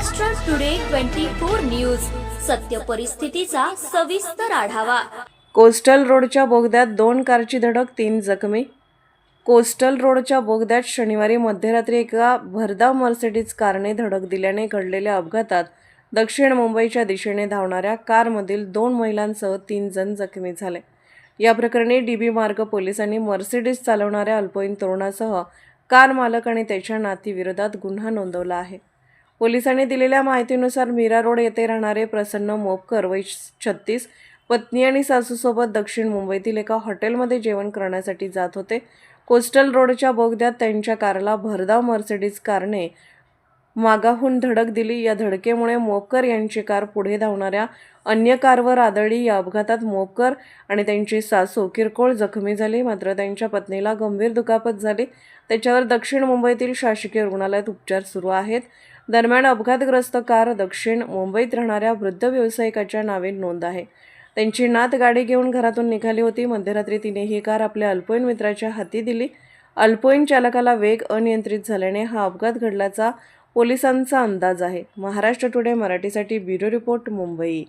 Maharashtra today 24 news, सत्य परिस्थितीचा सविस्तर आढावा। कोस्टल रोडच्या बोगद्यात 2 कारची धडक, 3 जखमी। कोस्टल रोडच्या बोगद्यात शनिवारी मध्यरात्री एका भरधाव मर्सिडीज कारने धडक दिल्याने घडलेल्या अपघातात दक्षिण मुंबईच्या दिशेने धावणाऱ्या कारमधील 2 महिलांसह 3 जण जखमी झाले। या प्रकरणी डीबी मार्ग पोलिसांनी मर्सिडीज चालवणाऱ्या अल्पवयीन तरुणासह कार मालक आणि त्याच्या नातीविरोधात गुन्हा नोंदवला आहे। पोलिसांनी दिलेल्या माहितीनुसार मीरा रोड येथे राहणारे प्रसन्न मोपकर वय 36 पत्नी आणि सासूसोबत दक्षिण मुंबईतील एका हॉटेलमध्ये जेवण करण्यासाठी जात होते। कोस्टल रोडच्या बोगद्यात त्यांच्या कारला भरधाव मर्सिडीज कारने मागाहून धडक दिली। या धडकेमुळे मोपकर यांची कार पुढे धावणाऱ्या अन्य कारवर आदळली। या अपघातात मोपकर आणि त्यांची सासू किरकोळ जखमी झाली, मात्र त्यांच्या पत्नीला गंभीर दुखापत झाली। त्याच्यावर दक्षिण मुंबईतील शासकीय रुग्णालयात उपचार सुरू आहेत। दरम्यान अपघातग्रस्त कार दक्षिण मुंबईत राहणाऱ्या वृद्ध व्यावसायिकाच्या नावे नोंद आहे। त्यांची नात गाडी घेऊन घरातून निघाली होती। मध्यरात्री तिने ही कार आपल्या अल्पवयीन मित्राच्या हाती दिली। अल्पवयीन चालकाला वेग अनियंत्रित झाल्याने हा अपघात घडल्याचा पोलिसांचा अंदाज आहे। महाराष्ट्र टुडे मराठीसाठी ब्युरो रिपोर्ट, मुंबई।